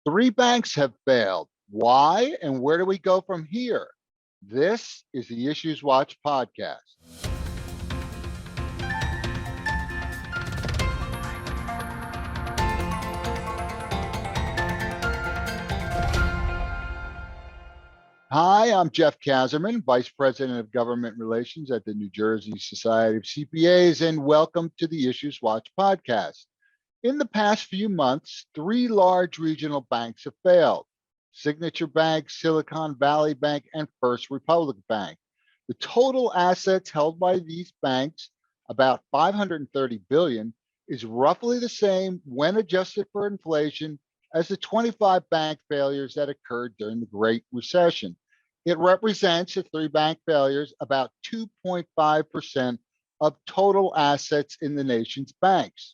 Three banks have failed. Why and where do we go from here? This is the Issues Watch podcast. Hi, I'm Jeff Kazerman, Vice President of Government Relations at the New Jersey Society of CPAs, and welcome to the Issues Watch podcast. In the past few months, three large regional banks have failed: Signature Bank, Silicon Valley Bank, and First Republic Bank. The total assets held by these banks, about $530 billion, is roughly the same when adjusted for inflation as the 25 bank failures that occurred during the Great Recession. It represents, the three bank failures, about 2.5% of total assets in the nation's banks.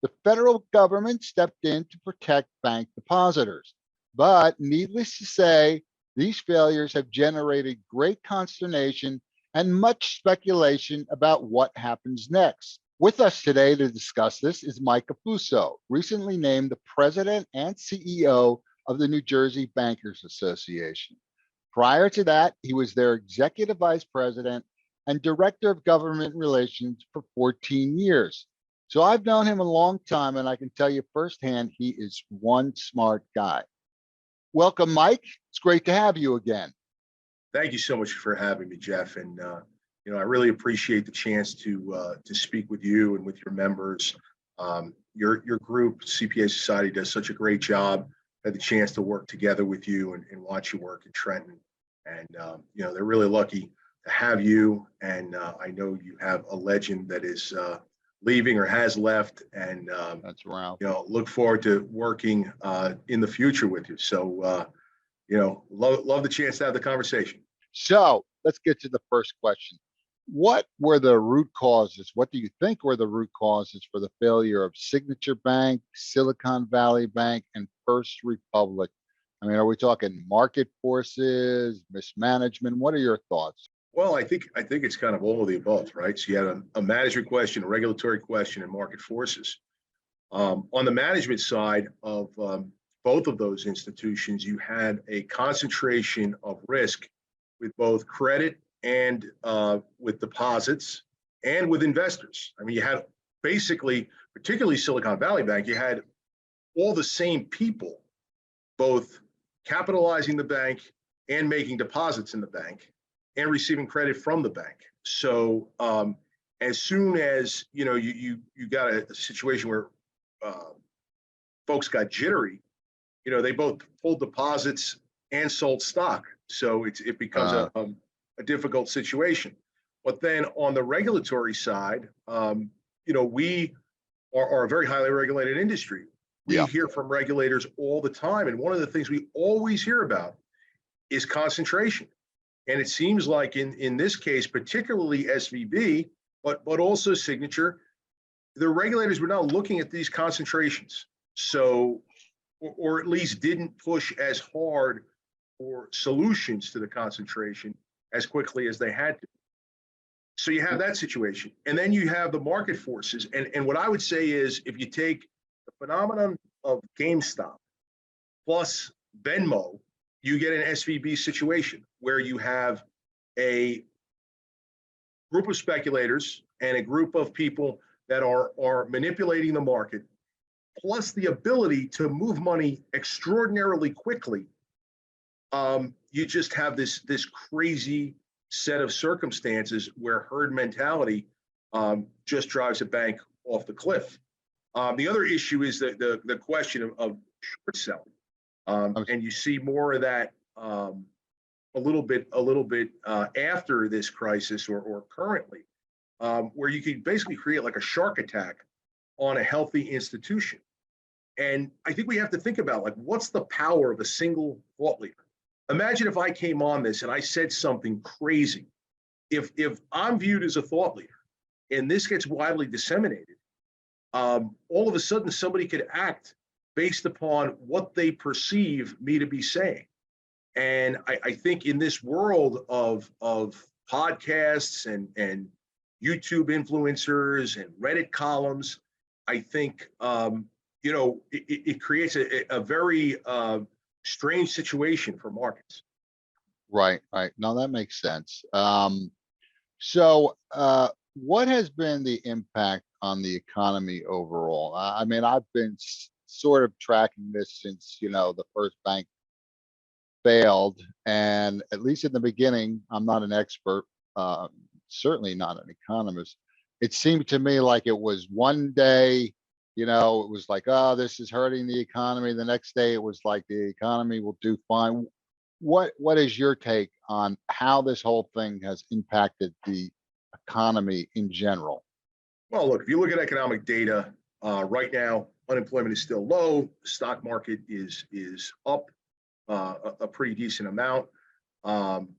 The federal government stepped in to protect bank depositors. But needless to say, these failures have generated great consternation and much speculation about what happens next. With us today to discuss this is Mike Affuso, recently named the president and CEO of the New Jersey Bankers Association. Prior to that, he was their executive vice president and director of government relations for 14 years. So I've known him a long time, and I can tell you firsthand, he is one smart guy. Welcome, Mike. It's great to have you again. Thank you so much for having me, Jeff. And I really appreciate the chance to speak with you and with your members. Your group, CPA Society, does such a great job. I had the chance to work together with you and watch you work in Trenton. And they're really lucky to have you. And I know you have a legend that is leaving or has left, and that's right. Look forward to working in the future with you. So love the chance to have the conversation. So let's get to the first question. What were the root causes? What do you think were the root causes for the failure of Signature Bank, Silicon Valley Bank, and First Republic? I mean, are we talking market forces, mismanagement? What are your thoughts? Well, I think it's kind of all of the above, right? So you had a management question, a regulatory question, and market forces. On the management side of both of those institutions, you had a concentration of risk with both credit and with deposits and with investors. I mean, you had basically, particularly Silicon Valley Bank, you had all the same people, both capitalizing the bank and making deposits in the bank and receiving credit from the bank. So as soon as you got a situation where folks got jittery, they both pulled deposits and sold stock. So it becomes a difficult situation. But then on the regulatory side, we are a very highly regulated industry. We hear from regulators all the time, and one of the things we always hear about is concentration. And it seems like in this case, particularly SVB, but also Signature, the regulators were now looking at these concentrations. So, or at least didn't push as hard for solutions to the concentration as quickly as they had to. So you have that situation. And then you have the market forces. And what I would say is, if you take the phenomenon of GameStop plus Venmo, you get an SVB situation where you have a group of speculators and a group of people that are manipulating the market, plus the ability to move money extraordinarily quickly. You just have this crazy set of circumstances where herd mentality just drives a bank off the cliff. The other issue is the question of short selling. And you see more of that a little bit after this crisis or currently, where you could basically create like a shark attack on a healthy institution. And I think we have to think about, like, what's the power of a single thought leader? Imagine if I came on this and I said something crazy. If I'm viewed as a thought leader and this gets widely disseminated, all of a sudden somebody could act based upon what they perceive me to be saying. And I think in this world of podcasts and YouTube influencers and Reddit columns, I think it creates a very strange situation for markets. Right, right. No, that makes sense. So what has been the impact on the economy overall? I mean, I've been sort of tracking this since, the first bank failed. And at least in the beginning, I'm not an expert, uh, certainly not an economist. It seemed to me like it was one day, it was like, oh, this is hurting the economy. The next day, it was like the economy will do fine. What is your take on how this whole thing has impacted the economy in general? Well, look, if you look at economic data right now, unemployment is still low. The stock market is up a pretty decent amount. Um,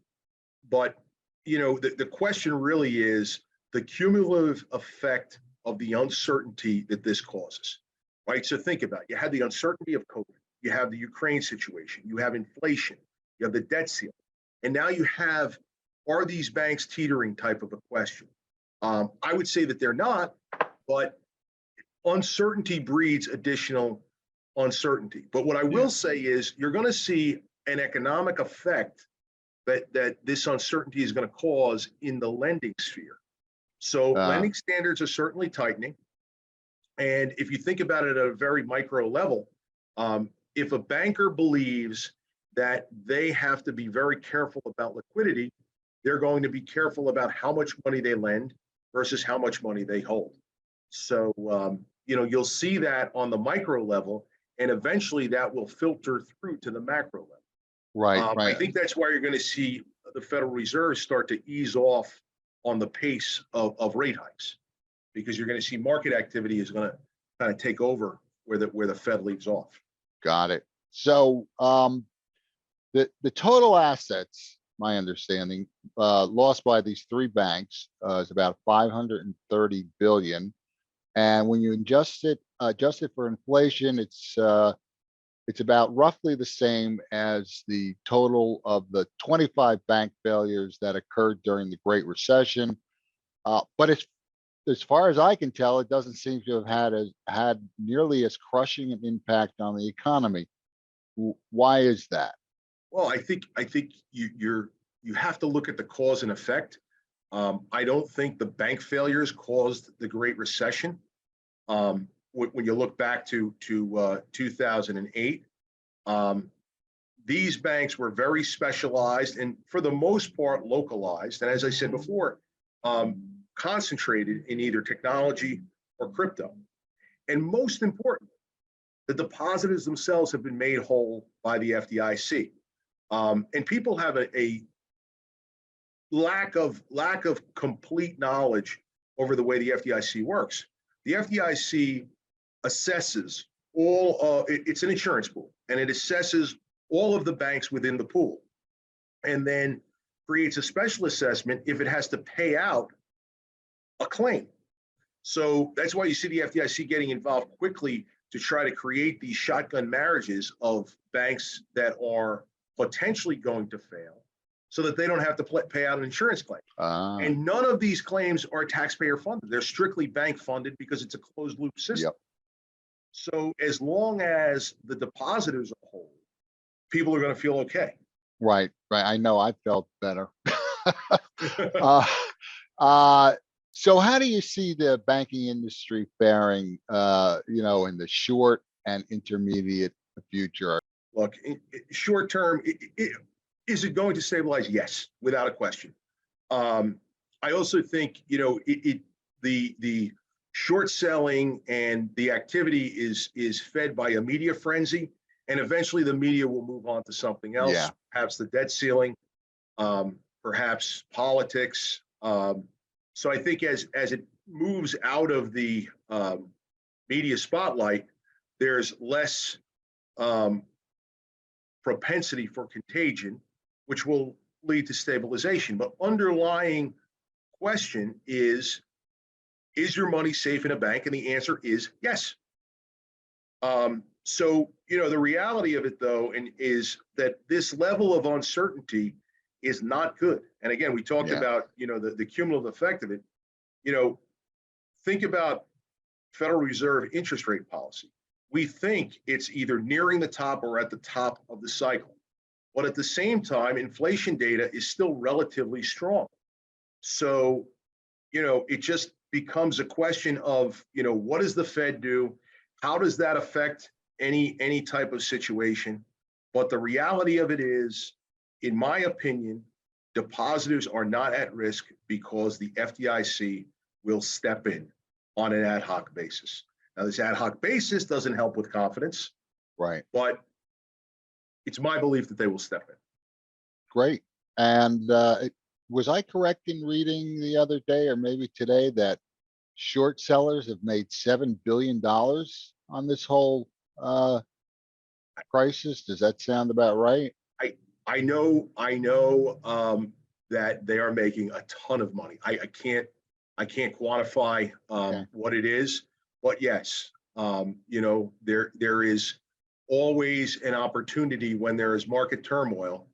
but the question really is the cumulative effect of the uncertainty that this causes, right? So think about it. You have the uncertainty of COVID, you have the Ukraine situation, you have inflation, you have the debt ceiling, and now you have, are these banks teetering type of a question. I would say that they're not, but uncertainty breeds additional uncertainty. But what I will say is you're going to see an economic effect that this uncertainty is going to cause in the lending sphere. So Uh, lending standards are certainly tightening. And if you think about it at a very micro level, if a banker believes that they have to be very careful about liquidity, they're going to be careful about how much money they lend versus how much money they hold. So, you'll see that on the micro level, and eventually that will filter through to the macro level. right, I right. think that's why you're going to see the Federal Reserve start to ease off on the pace of rate hikes, because you're going to see market activity is going to kind of take over where the Fed leaves off. Got it. So the total assets, my understanding, lost by these three banks is about 530 billion. And when you adjust it for inflation, it's about roughly the same as the total of the 25 bank failures that occurred during the Great Recession. But as far as I can tell, it doesn't seem to have had nearly as crushing an impact on the economy. Why is that? Well, I think you have to look at the cause and effect. I don't think the bank failures caused the Great Recession. When you look back to 2008, these banks were very specialized and for the most part localized. And as I said before, concentrated in either technology or crypto. And most importantly, the depositors themselves have been made whole by the FDIC. And people have a lack of complete knowledge over the way the FDIC works. The FDIC assesses it's an insurance pool, and it assesses all of the banks within the pool, and then creates a special assessment if it has to pay out a claim. So that's why you see the FDIC getting involved quickly to try to create these shotgun marriages of banks that are potentially going to fail so that they don't have to pay out an insurance claim. And none of these claims are taxpayer funded. They're strictly bank funded because it's a closed loop system. Yep. So as long as the depositors are whole, people are going to feel okay. Right, right. I know I felt better. uh, uh, so how do you see the banking industry faring, in the short and intermediate future? Look, short term, is it going to stabilize? Yes, without a question. I also think, the short selling and the activity is fed by a media frenzy, and eventually the media will move on to something else, Yeah. perhaps the debt ceiling, perhaps politics. So I think as it moves out of the media spotlight, there's less propensity for contagion, which will lead to stabilization. But underlying question is your money safe in a bank? And the answer is yes. So, the reality of it, though, is that this level of uncertainty is not good. And again, we talked about, the cumulative effect of it. Think about Federal Reserve interest rate policy. we think it's either nearing the top or at the top of the cycle. But at the same time, inflation data is still relatively strong. So, it just becomes a question of, what does the Fed do? How does that affect any type of situation? But the reality of it is, in my opinion, depositors are not at risk because the FDIC will step in on an ad hoc basis. Now, this ad hoc basis doesn't help with confidence, Right. but it's my belief that they will step in. Great. And was I correct in reading the other day or maybe today that short sellers have made $7 billion on this whole crisis? Does that sound about right? I know that they are making a ton of money. I can't quantify Okay. what it is, but yes, there is always an opportunity when there is market turmoil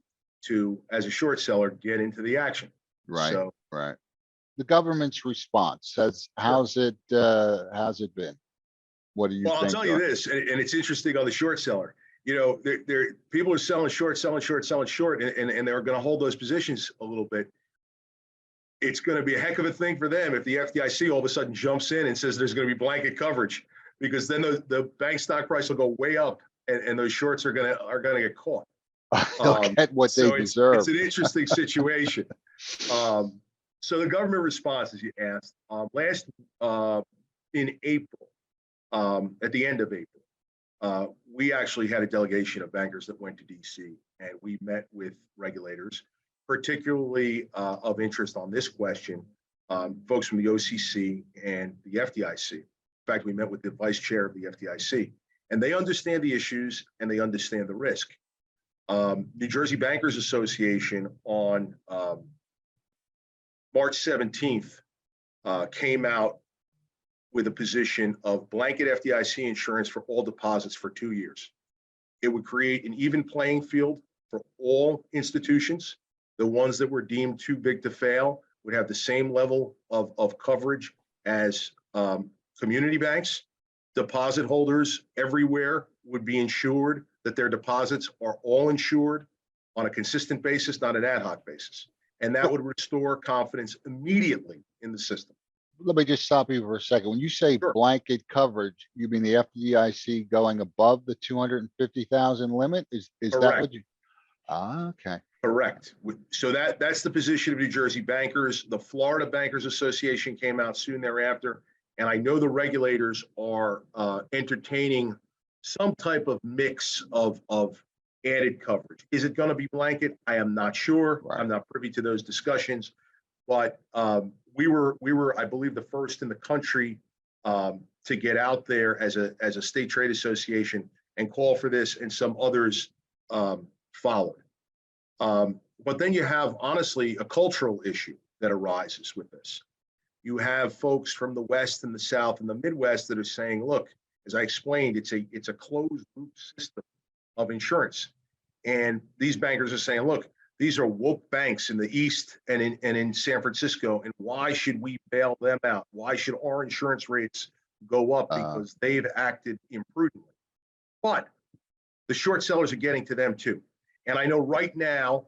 to, as a short seller, get into the action. Right. So, Right. The government's response how's it been? What do you well, I'll think? tell you this, and it's interesting on the short seller. People are selling short, and they're going to hold those positions a little bit. It's going to be a heck of a thing for them if the FDIC all of a sudden jumps in and says there's going to be blanket coverage, because then the bank stock price will go way up, and those shorts are going to get caught. They'll get what they deserve. It's an interesting situation. So the government response, as you asked, last in April, at the end of April, we actually had a delegation of bankers that went to DC, and we met with regulators, particularly of interest on this question, folks from the OCC and the FDIC. In fact, we met with the vice chair of the FDIC, and they understand the issues and they understand the risk. New Jersey Bankers Association on March 17th came out with a position of blanket FDIC insurance for all deposits for 2 years. It would create an even playing field for all institutions. The ones that were deemed too big to fail would have the same level of coverage as community banks. Deposit holders everywhere would be insured, that their deposits are all insured on a consistent basis, not an ad hoc basis. And that would restore confidence immediately in the system. Let me just stop you for a second. When you say Sure. blanket coverage, you mean the FDIC going above the 250,000 limit? Is that Correct. what you? Okay. Correct. So that's the position of New Jersey bankers. The Florida Bankers Association came out soon thereafter, and I know the regulators are entertaining some type of mix of added coverage. Is it going to be blanket? I am not sure. Right. I'm not privy to those discussions, but we were, I believe, the first in the country to get out there as a state trade association and call for this, and some others followed. But then you have, honestly, a cultural issue that arises with this. You have folks from the West and the South and the Midwest that are saying, look, as I explained, it's a closed loop system of insurance. And these bankers are saying, look, these are woke banks in the East and in San Francisco, and why should we bail them out? Why should our insurance rates go up because they've acted imprudently? But the short sellers are getting to them too. And I know right now,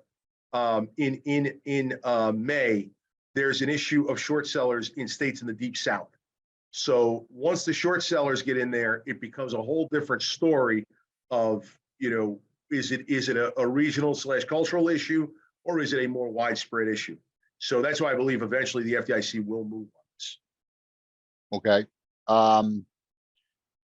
in May, there's an issue of short sellers in states in the Deep South. So once the short sellers get in there, it becomes a whole different story of, is it a regional / cultural issue, or is it a more widespread issue? So that's why I believe eventually the FDIC will move on this. Okay.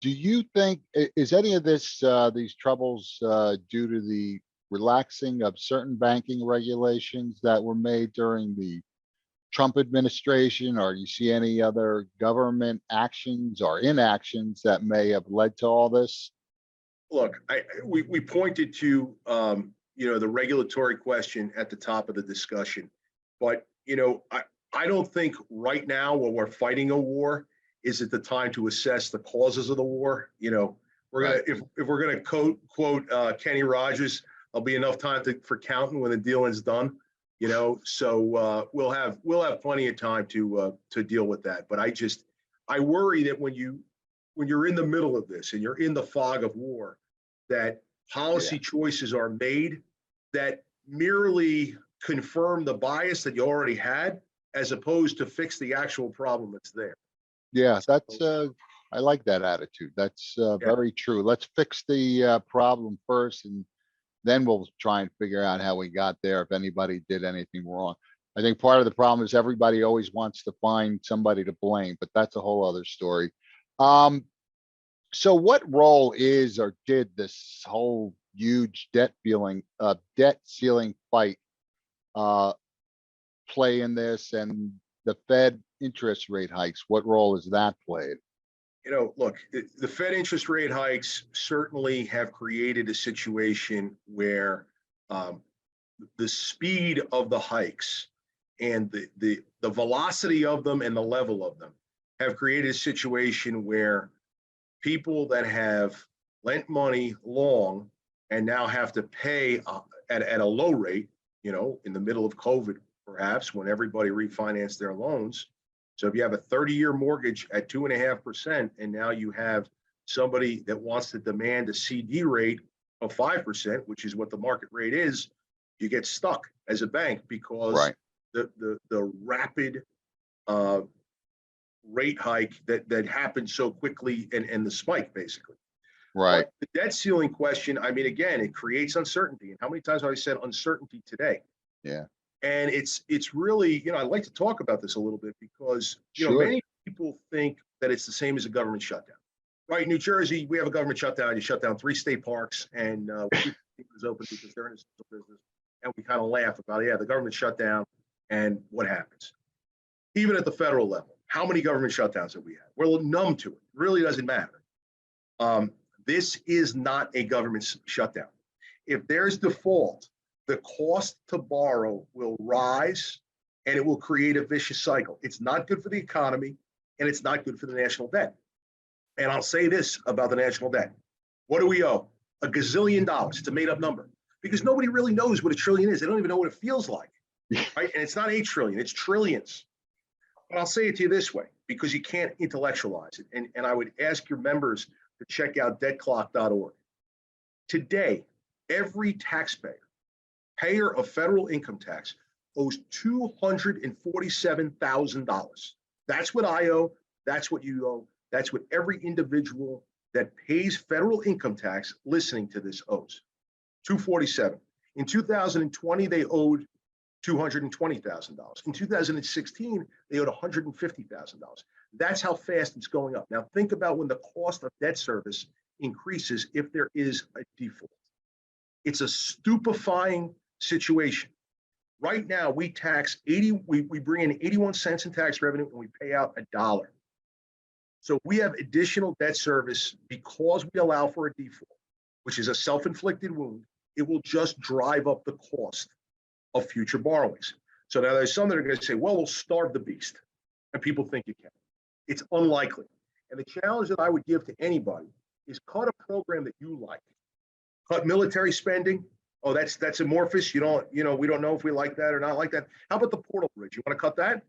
Do you think, is any of this, these troubles due to the relaxing of certain banking regulations that were made during the Trump administration, or do you see any other government actions or inactions that may have led to all this? Look, we pointed to the regulatory question at the top of the discussion, but I don't think right now, when we're fighting a war, is it the time to assess the causes of the war. We're gonna, if we're gonna quote Kenny Rogers, there'll be enough time for counting when the dealing's done. So we'll have plenty of time to deal with that. But I worry that when you when you're in the middle of this and you're in the fog of war, that policy choices are made that merely confirm the bias that you already had, as opposed to fix the actual problem that's there. Yeah, that's I like that attitude. That's Yeah. very true. Let's fix the problem first, and then we'll try and figure out how we got there, if anybody did anything wrong. I think part of the problem is everybody always wants to find somebody to blame, but that's a whole other story. So what role is or did this whole huge debt ceiling fight play in this, and the Fed interest rate hikes? What role has that played? Look, the Fed interest rate hikes certainly have created a situation where the speed of the hikes and the velocity of them and the level of them have created a situation where people that have lent money long and now have to pay at a low rate, in the middle of COVID, perhaps, when everybody refinanced their loans. So if you have a 30-year mortgage at 2.5%, and now you have somebody that wants to demand a CD rate of 5%, which is what the market rate is, you get stuck as a bank because the rapid rate hike that happened so quickly, and the spike, basically. Right. But the debt ceiling question, I mean, again, it creates uncertainty. And how many times have I said uncertainty today? Yeah. And it's really, I'd like to talk about this a little bit because, Sure. many people think that it's the same as a government shutdown. Right? In New Jersey, we have a government shutdown. You shut down 3 state parks, and we keep things open because they're in essential business. And we kind of laugh about, the government shutdown and what happens. Even at the federal level, how many government shutdowns have we had? We're numb to it. It really doesn't matter. This is not a government shutdown. If there's default, the cost to borrow will rise, and it will create a vicious cycle. It's not good for the economy, and it's not good for the national debt. And I'll say this about the national debt. What do we owe? $1 gazillion. It's a made-up number because nobody really knows what $1 trillion is. They don't even know what it feels like, right? And it's not 8 trillion, it's trillions. But I'll say it to you this way, because you can't intellectualize it. And I would ask your members to check out debtclock.org. Today, every taxpayer, payer of federal income tax, owes $247,000. That's what I owe. That's what you owe. That's what every individual that pays federal income tax listening to this owes. 247. In 2020, they owed $220,000. In 2016, they owed $150,000. That's how fast it's going up. Now, think about when the cost of debt service increases if there is a default. It's a stupefying situation. Right now, we tax we bring in 81 cents in tax revenue, and we pay out $1. So we have additional debt service because we allow for a default, which is a self-inflicted wound. It will just drive up the cost of future borrowings. So now there's some that are going to say, well, we'll starve the beast. And people think you can. It's unlikely. And the challenge that I would give to anybody is cut a program that you like. Cut military spending. Oh, that's amorphous. We don't know if we like that or not like that. How about the Portal Bridge? You want to cut that?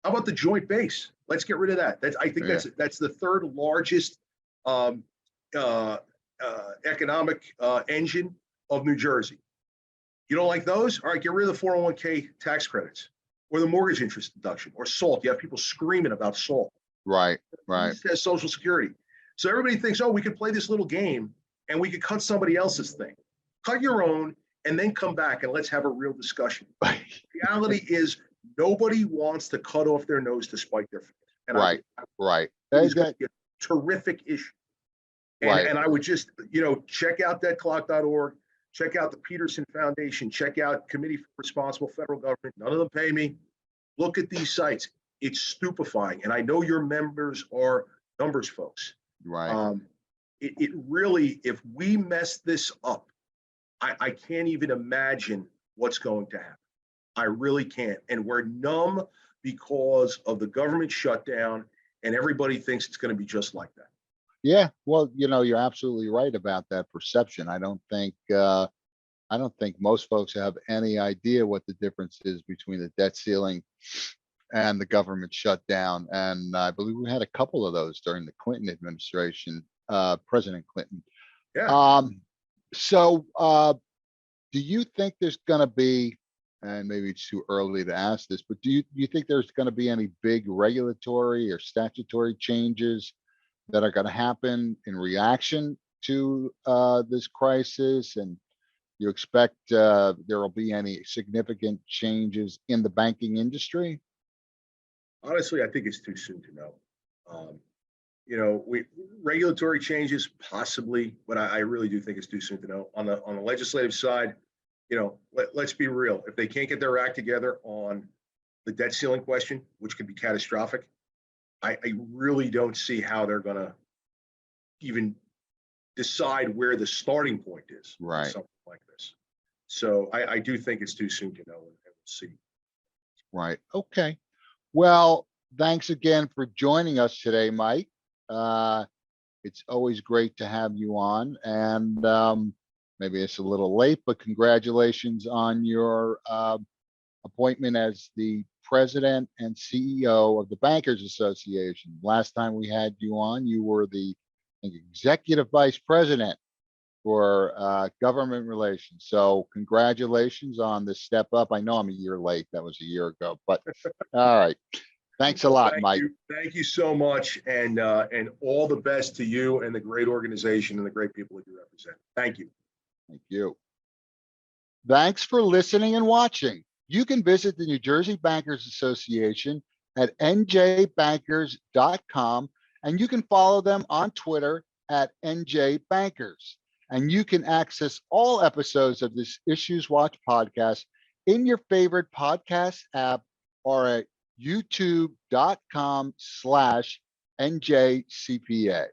How about the Joint Base? Let's get rid of that. I think that's the third largest economic engine of New Jersey. You don't like those? All right, get rid of the 401k tax credits or the mortgage interest deduction or SALT. You have people screaming about SALT. Right. It says Social Security. So everybody thinks, oh, we could play this little game and we could cut somebody else's thing. Cut your own and then come back and let's have a real discussion. The reality is nobody wants to cut off their nose to spite their face. And right. It's going to be a terrific issue. And I would just, check out debtclock.org. Check out the Peterson Foundation. Check out Committee for Responsible Federal Government. None of them pay me. Look at these sites. It's stupefying. And I know your members are numbers folks. Right. It really, if we mess this up, I can't even imagine what's going to happen. I really can't. And we're numb because of the government shutdown, and everybody thinks it's going to be just like that. Yeah, well, you're absolutely right about that perception. I don't think most folks have any idea what the difference is between the debt ceiling and the government shut down. And I believe we had a couple of those during the Clinton administration, President Clinton. Yeah. So do you think there's going to be, and maybe it's too early to ask this, but do you think there's going to be any big regulatory or statutory changes that are going to happen in reaction to this crisis? And you expect there will be any significant changes in the banking industry? Honestly, I think it's too soon to know. We regulatory changes possibly, but I really do think it's too soon to know. On the legislative side, let's be real. If they can't get their act together on the debt ceiling question, which could be catastrophic, I really don't see how they're going to even decide where the starting point is. Right. Something like this. So I do think it's too soon to know, and we'll see. Right. Okay. Well, thanks again for joining us today, Mike. It's always great to have you on, and maybe it's a little late, but congratulations on your appointment as the president and CEO of the Bankers Association. Last time we had you on, you were the executive vice president for government relations. So congratulations on the step up. I know I'm a year late. That was a year ago, but all right. Thanks a lot, Mike. Thank you so much, and all the best to you and the great organization and the great people that you represent. Thank you. Thank you. Thanks for listening and watching. You can visit the New Jersey Bankers Association at njbankers.com, and you can follow them on Twitter at njbankers. And you can access all episodes of this Issues Watch podcast in your favorite podcast app or at youtube.com/NJCPA.